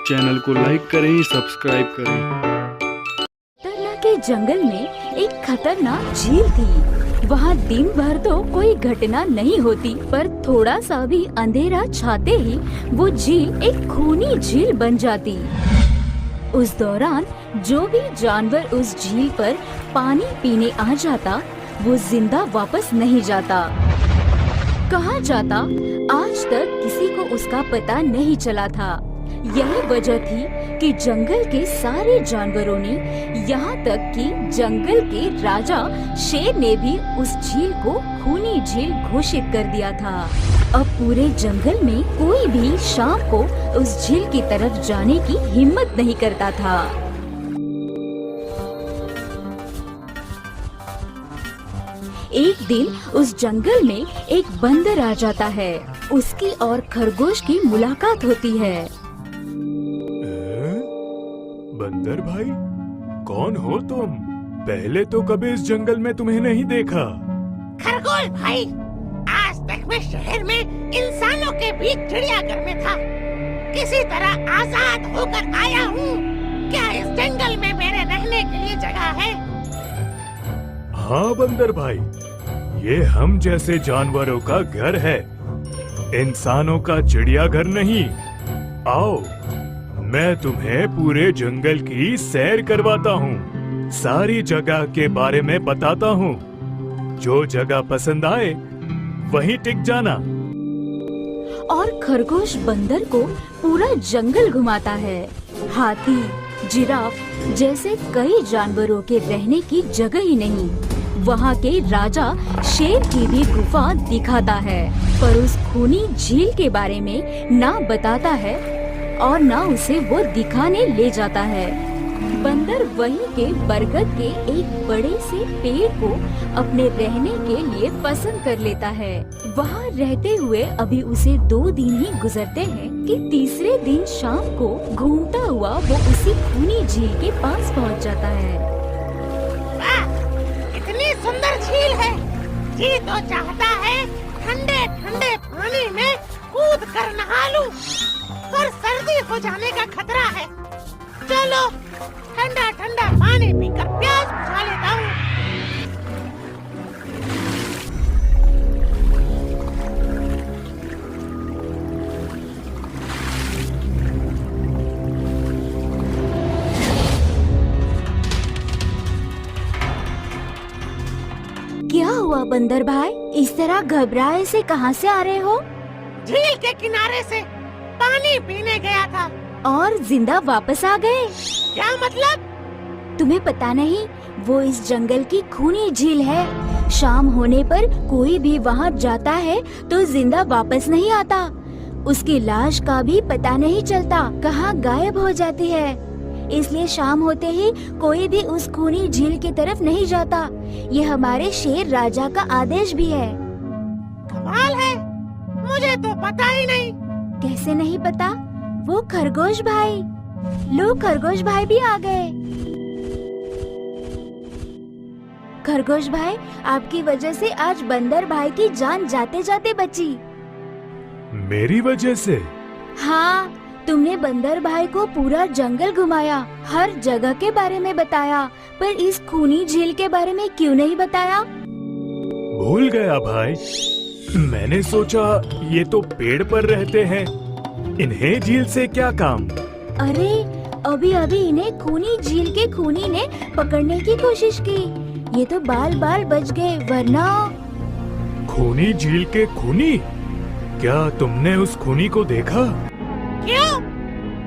Channel को like करें, subscribe करें। तरना के जंगल में एक खतरनाक झील थी। वहाँ दिन भर तो कोई घटना नहीं होती, पर थोड़ा सा भी अंधेरा छाते ही वो झील एक खूनी झील बन जाती। उस दौरान जो भी जानवर उस झील पर पानी पीने आ जाता, वो जिंदा वापस नहीं जाता। कहाँ जाता, आज तक किसी को उसका पता नहीं चला था। यही वजह थी कि जंगल के सारे जानवरों ने, यहाँ तक कि जंगल के राजा शेर ने भी उस झील को खूनी झील घोषित कर दिया था। अब पूरे जंगल में कोई भी शाम को उस झील की तरफ जाने की हिम्मत नहीं करता था। एक दिन उस जंगल में एक बंदर आ जाता है। उसकी और खरगोश की मुलाकात होती है। बंदर भाई, कौन हो तुम? पहले तो कभी इस जंगल में तुम्हें नहीं देखा। खरगोश भाई, आज तक मैं शहर में इंसानों के बीच चिड़ियाघर में था। किसी तरह आजाद होकर आया हूँ। क्या इस जंगल में मेरे रहने के लिए जगह है? हाँ बंदर भाई, ये हम जैसे जानवरों का घर है, इंसानों का चिड़ियाघर नहीं। आओ, मैं तुम्हें पूरे जंगल की सैर करवाता हूँ, सारी जगह के बारे में बताता हूँ। जो जगह पसंद आए वहीं टिक जाना। और खरगोश बंदर को पूरा जंगल घुमाता है। हाथी, जिराफ जैसे कई जानवरों के रहने की जगह ही नहीं। वहाँ के राजा शेर की भी गुफा दिखाता है, पर उस खूनी झील के बारे में ना बताता है और ना उसे वो दिखाने ले जाता है। बंदर वहीं के बरगद के एक बड़े से पेड़ को अपने रहने के लिए पसंद कर लेता है। वहाँ रहते हुए अभी उसे 2 दिन ही गुजरते हैं कि तीसरे दिन शाम को घूमता हुआ वो उसी खूनी झील के पास पहुँच जाता है। वाह, इतनी सुंदर झील है। जी तो चाहता है ठंडे ठंडे पानी में कूद कर नहा लूं, पर सर्दी हो जाने का खतरा है। चलो ठंडा ठंडा पानी पीकर प्यास बुझा लेता हूँ। क्या हुआ बंदर भाई, इस तरह घबराए से कहाँ से आ रहे हो? झील के किनारे से पानी पीने गया था। और जिंदा वापस आ गए? क्या मतलब? तुम्हें पता नहीं, वो इस जंगल की खूनी झील है। शाम होने पर कोई भी वहाँ जाता है तो जिंदा वापस नहीं आता। उसकी लाश का भी पता नहीं चलता, कहाँ गायब हो जाती है। इसलिए शाम होते ही कोई भी उस खूनी झील की तरफ नहीं जाता। ये हमारे शेर राजा का आदेश भी है। कमाल है, मुझे तो पता ही नहीं। कैसे नहीं पता? वो खरगोश भाई, लो खरगोश भाई भी आ गए। खरगोश भाई, आपकी वजह से आज बंदर भाई की जान जाते जाते बची। मेरी वजह से? हाँ, तुमने बंदर भाई को पूरा जंगल घुमाया, हर जगह के बारे में बताया, पर इस खूनी झील के बारे में क्यों नहीं बताया? भूल गया भाई। मैंने सोचा ये तो पेड़ पर रहते हैं, इन्हें झील से क्या काम। अरे, अभी अभी इन्हें खूनी झील के खूनी ने पकड़ने की कोशिश की। ये तो बाल बाल बच गए, वरना। खूनी झील के खूनी? क्या तुमने उस खूनी को देखा? क्यों?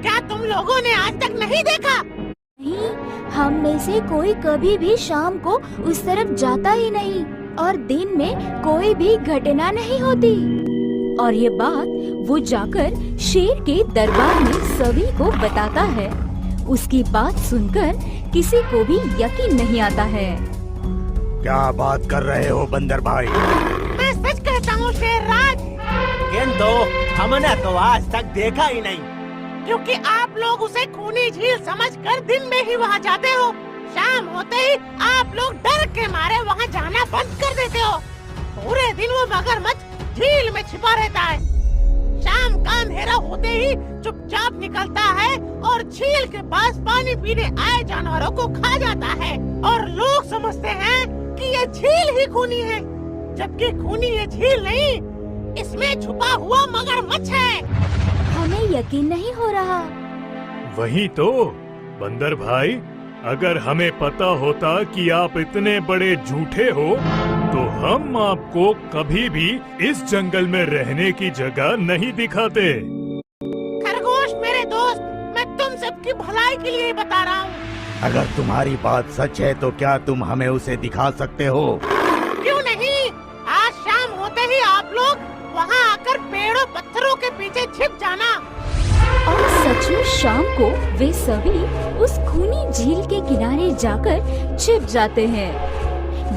क्या तुम लोगों ने आज तक नहीं देखा? नहीं, हम में से कोई कभी भी शाम को उस तरफ जाता ही नहीं, और दिन में कोई भी घटना नहीं होती। और ये बात वो जाकर शेर के दरबार में सभी को बताता है। उसकी बात सुनकर किसी को भी यकीन नहीं आता है। क्या बात कर रहे हो बंदर भाई? मैं सच कहता हूँ शेरराज। किंतु हमने तो आज तक देखा ही नहीं। क्योंकि आप लोग उसे खूनी झील समझकर दिन में ही वहाँ जाते हो। शाम होते ही आप लोग डर के मारे वहाँ जाना बंद कर देते हो। पूरे दिन वो मगरमच्छ झील में छिपा रहता है। शाम का अंधेरा होते ही चुपचाप निकलता है और झील के पास पानी पीने आए जानवरों को खा जाता है और लोग समझते हैं कि ये झील ही खूनी है, जबकि खूनी ये झील नहीं, इसमें छुपा हुआ मगरमच्छ है। हमें यकीन नहीं हो रहा। वही तो बंदर भाई, अगर हमें पता होता कि आप इतने बड़े झूठे हो तो हम आपको कभी भी इस जंगल में रहने की जगह नहीं दिखाते। खरगोश मेरे दोस्त, मैं तुम सबकी भलाई के लिए ही बता रहा हूँ। अगर तुम्हारी बात सच है तो क्या तुम हमें उसे दिखा सकते हो? क्यों नहीं, आज शाम होते ही आप लोग वहाँ आकर पेड़ों पत्थरों के पीछे छिप जाना। और सच में शाम को वे सभी उस खूनी झील के किनारे जाकर छिप जाते हैं।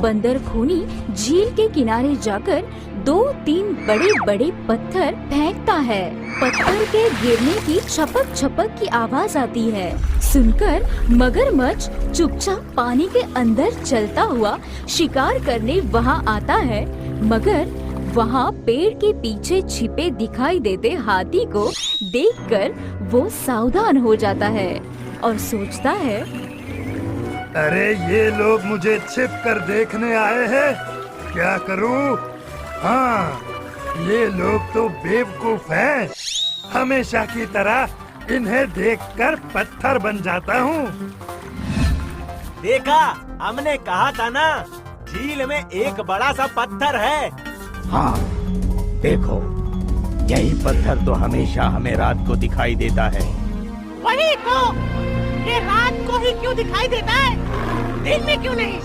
बंदर खूनी झील के किनारे जाकर 2-3 बड़े बड़े पत्थर फेंकता है। पत्थर के गिरने की छपक छपक की आवाज आती है। सुनकर मगरमच्छ चुपचाप पानी के अंदर चलता हुआ शिकार करने वहाँ आता है, मगर वहाँ पेड़ के पीछे छिपे दिखाई देते हाथी को देखकर वो सावधान हो जाता है और सोचता है, अरे ये लोग मुझे छिप कर देखने आए हैं, क्या करूं? हाँ, ये लोग तो बेवकूफ हैं। हमेशा की तरह इन्हें देखकर पत्थर बन जाता हूँ। देखा, हमने कहा था ना, झील में एक बड़ा सा पत्थर है। हाँ, देखो, यही पत्थर तो हमेशा हमें रात को दिखाई देता है। वही तो, ये रात को ही क्यों दिखाई देता है, दिन में क्यों नहीं?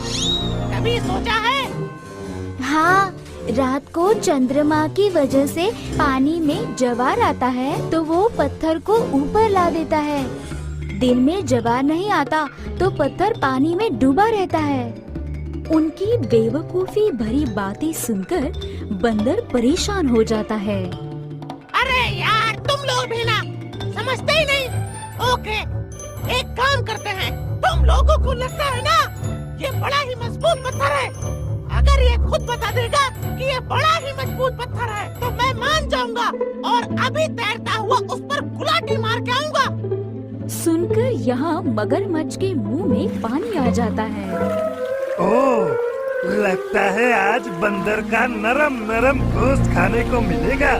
कभी सोचा है? हाँ, रात को चंद्रमा की वजह से पानी में ज्वार आता है तो वो पत्थर को ऊपर ला देता है। दिन में ज्वार नहीं आता तो पत्थर पानी में डूबा रहता है। उनकी बेवकूफी भरी बातें सुनकर बंदर परेशान हो जाता है। अरे यार, तुम लोग भी ना समझते ही नहीं। ओके, एक काम करते हैं, तुम लोगों को लगता है ना ये बड़ा ही मजबूत पत्थर है, अगर ये खुद बता देगा कि ये बड़ा ही मजबूत पत्थर है तो मैं मान जाऊंगा और अभी तैरता हुआ उस पर गुलाटी मार के आऊंगा। सुनकर यहाँ मगरमच्छ के मुंह में पानी आ जाता है। ओह, लगता है आज बंदर का नरम नरम गोश्त खाने को मिलेगा।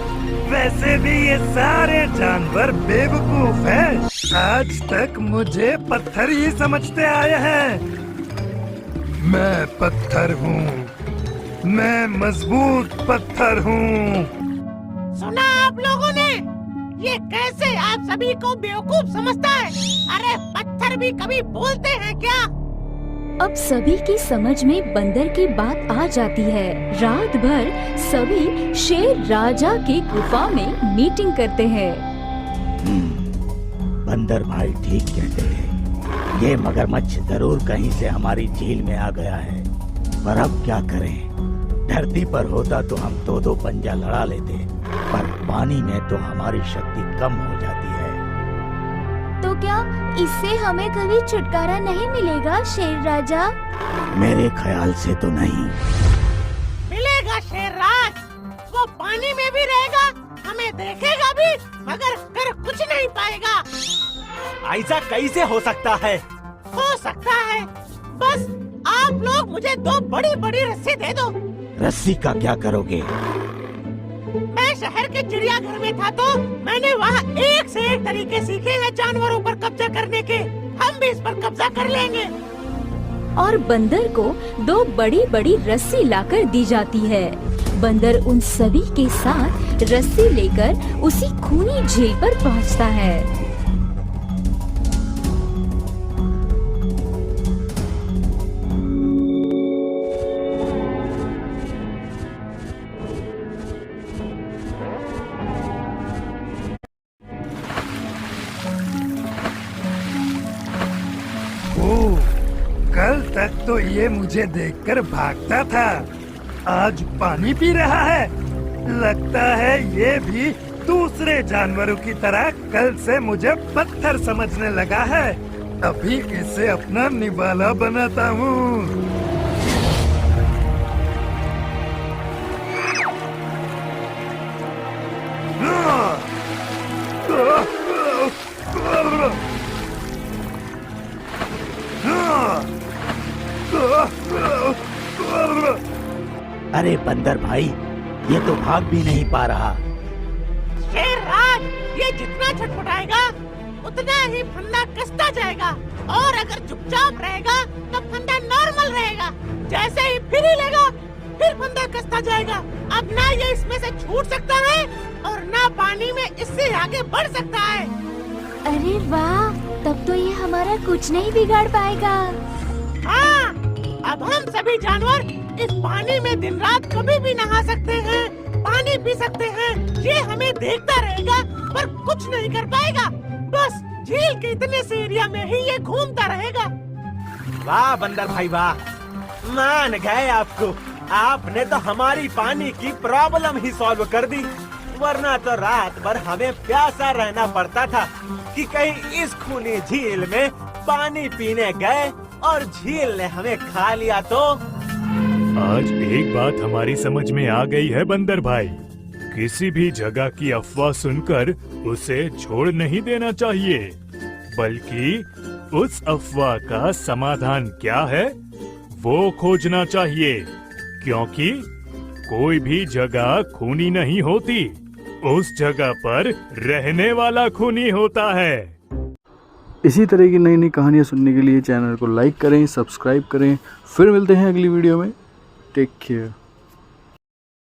वैसे भी ये सारे जानवर बेवकूफ हैं। आज तक मुझे पत्थर ही समझते आए हैं। मैं पत्थर हूँ, मैं मजबूत पत्थर हूँ। सुना आप लोगों ने, ये कैसे आप सभी को बेवकूफ समझता है? अरे पत्थर भी कभी बोलते हैं क्या? अब सभी की समझ में बंदर की बात आ जाती है। रात भर सभी शेर राजा की गुफा में मीटिंग करते हैं। बंदर भाई ठीक कहते हैं, ये मगरमच्छ जरूर कहीं से हमारी झील में आ गया है। पर अब क्या करें? धरती पर होता तो हम दो पंजा लड़ा लेते, पर पानी में तो हमारी शक्ति कम हो जाती है। तो क्या इससे हमें कभी छुटकारा नहीं मिलेगा शेर राजा? मेरे ख्याल से तो नहीं। मिलेगा शेरराज, वो पानी में भी रहेगा, हमें देखेगा भी, मगर कर कुछ नहीं पाएगा। ऐसा कैसे हो सकता है? हो सकता है, बस आप लोग मुझे 2 बड़ी बड़ी रस्सी दे दो। रस्सी का क्या करोगे? मैं शहर के चिड़ियाघर में था तो मैंने वहाँ एक से एक तरीके सीखे हैं जानवरों पर कब्जा करने के। हम भी इस पर कब्जा कर लेंगे। और बंदर को 2 बड़ी बड़ी रस्सी लाकर दी जाती है। बंदर उन सभी के साथ रस्सी लेकर उसी खूनी झील पर पहुंचता है। ओह, कल तक तो ये मुझे देखकर भागता था, आज पानी पी रहा है। लगता है ये भी दूसरे जानवरों की तरह कल से मुझे पत्थर समझने लगा है। अभी इसे अपना निवाला बनाता हूँ। अरे बंदर भाई, ये तो भाग भी नहीं पा रहा। शेरराज, ये जितना छटपटाएगा उतना ही फंदा कसता जाएगा, और अगर चुपचाप रहेगा तो फंदा नॉर्मल रहेगा। जैसे ही फिर हिलेगा फिर फंदा कसता जाएगा। अब ना ये इसमें से छूट सकता है और ना पानी में इससे आगे बढ़ सकता है। अरे वाह, तब तो ये हमारा कुछ नहीं बिगाड़ पाएगा। हाँ, अब हम सभी जानवर इस पानी में दिन रात कभी भी नहा सकते हैं, पानी पी सकते हैं। ये हमें देखता रहेगा पर कुछ नहीं कर पाएगा। बस झील के इतने से एरिया में ही ये घूमता रहेगा। वाह बंदर भाई वाह, मान गए आपको। आपने तो हमारी पानी की प्रॉब्लम ही सॉल्व कर दी, वरना तो रात भर हमें प्यासा रहना पड़ता था कि कहीं इस खूनी झील में पानी पीने गए और झील ने हमें खा लिया तो। आज एक बात हमारी समझ में आ गई है बंदर भाई, किसी भी जगह की अफवाह सुनकर उसे छोड़ नहीं देना चाहिए, बल्कि उस अफवाह का समाधान क्या है वो खोजना चाहिए, क्योंकि कोई भी जगह खूनी नहीं होती, उस जगह पर रहने वाला खूनी होता है। इसी तरह की नई नई कहानियाँ सुनने के लिए चैनल को लाइक करें, सब्सक्राइब करें। फिर मिलते हैं अगली वीडियो में। Take care.